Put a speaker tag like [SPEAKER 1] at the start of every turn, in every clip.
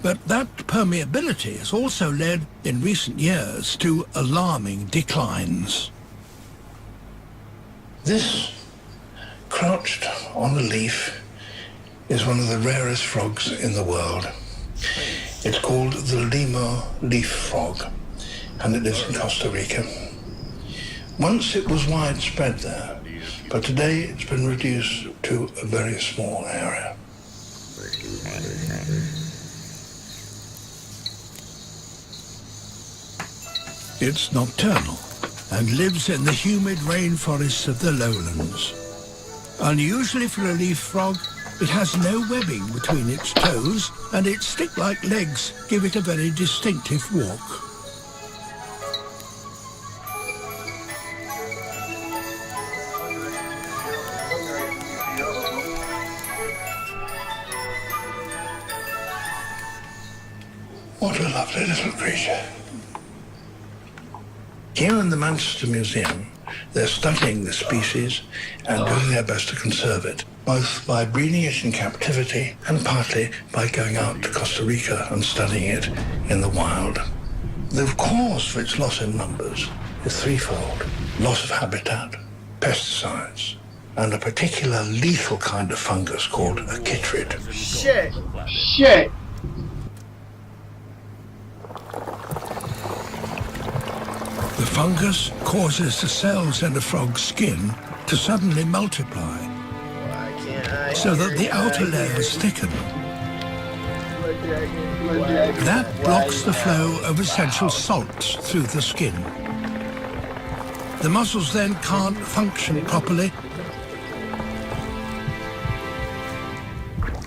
[SPEAKER 1] But that permeability has also led, in recent years, to alarming declines.
[SPEAKER 2] This, crouched on a leaf, is one of the rarest frogs in the world. It's called the lemur leaf frog, and it lives in Costa Rica. Once it was widespread there, but today it's been reduced to a very small area.
[SPEAKER 1] It's nocturnal and lives in the humid rainforests of the lowlands. Unusually for a leaf frog, it has no webbing between its toes, and its stick-like legs give it a very distinctive walk.
[SPEAKER 2] What a lovely little creature. Here in the Manchester Museum, they're studying the species and doing their best to conserve it, both by breeding it in captivity and partly by going out to Costa Rica and studying it in the wild. The cause for its loss in numbers is threefold: loss of habitat, pesticides, and a particular lethal kind of fungus called a chytrid.
[SPEAKER 3] Shit.
[SPEAKER 1] The fungus causes the cells in a frog's skin to suddenly multiply, so that the outer layers thicken. That blocks the flow of essential salts through the skin. The muscles then can't function properly,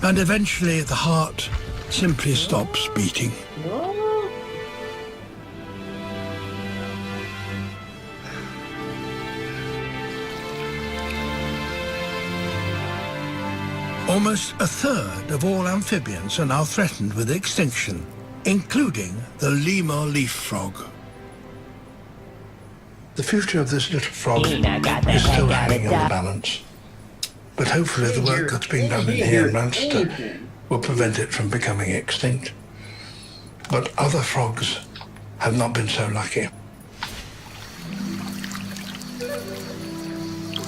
[SPEAKER 1] and eventually the heart simply stops beating. Almost a third of all amphibians are now threatened with extinction, including the lemur leaf frog.
[SPEAKER 2] The future of this little frog is still hanging in the balance. But hopefully the work that's being done in here in Manchester will prevent it from becoming extinct. But other frogs have not been so lucky.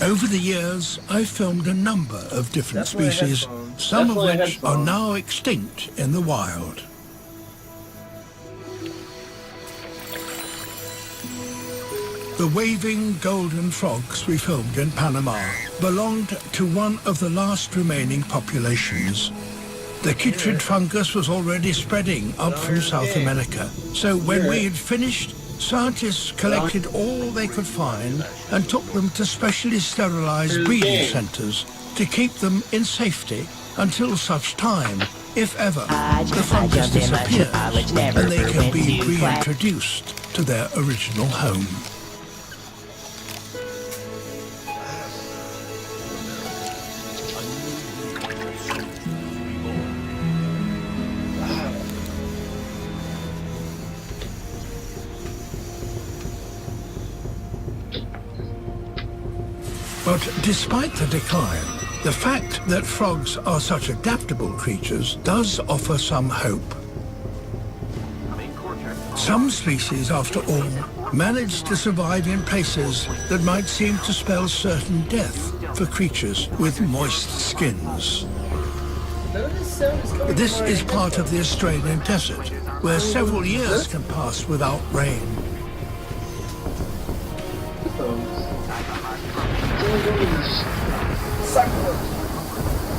[SPEAKER 1] Over the years, I've filmed a number of different species, some of which are now extinct in the wild. The waving golden frogs we filmed in Panama belonged to one of the last remaining populations. The chytrid fungus was already spreading up from South America, so when we had finished, scientists collected all they could find and took them to specially sterilized breeding centers to keep them in safety until such time, if ever, the fungus disappears and they can be reintroduced to their original home. But despite the decline, the fact that frogs are such adaptable creatures does offer some hope. Some species, after all, manage to survive in places that might seem to spell certain death for creatures with moist skins. This is part of the Australian desert, where several years can pass without rain.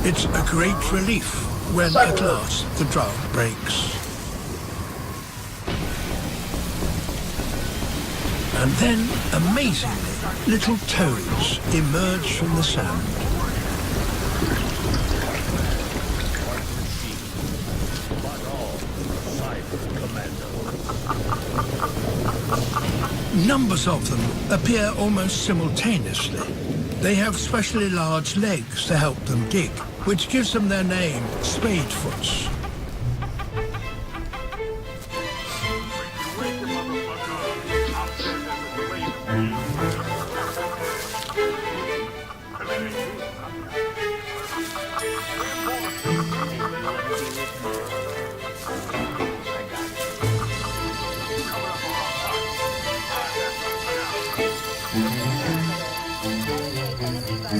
[SPEAKER 1] It's a great relief when at last the drought breaks. And then, amazingly, little toads emerge from the sand. Numbers of them appear almost simultaneously. They have specially large legs to help them dig, which gives them their name, spadefoots.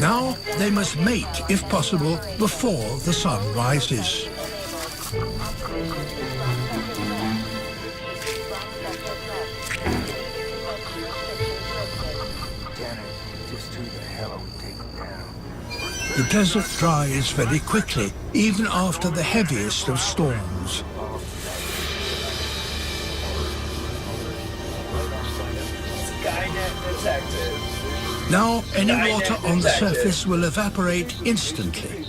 [SPEAKER 1] Now they must mate, if possible, before the sun rises. The desert dries very quickly, even after the heaviest of storms.
[SPEAKER 3] Skynet detective.
[SPEAKER 1] Now any
[SPEAKER 3] Skynet
[SPEAKER 1] water on the
[SPEAKER 3] detective.
[SPEAKER 1] surface will evaporate instantly.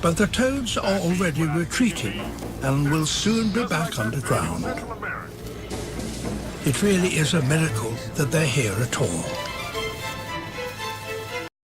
[SPEAKER 1] But the toads are already retreating and will soon be back underground. It really is a miracle that they're here at all.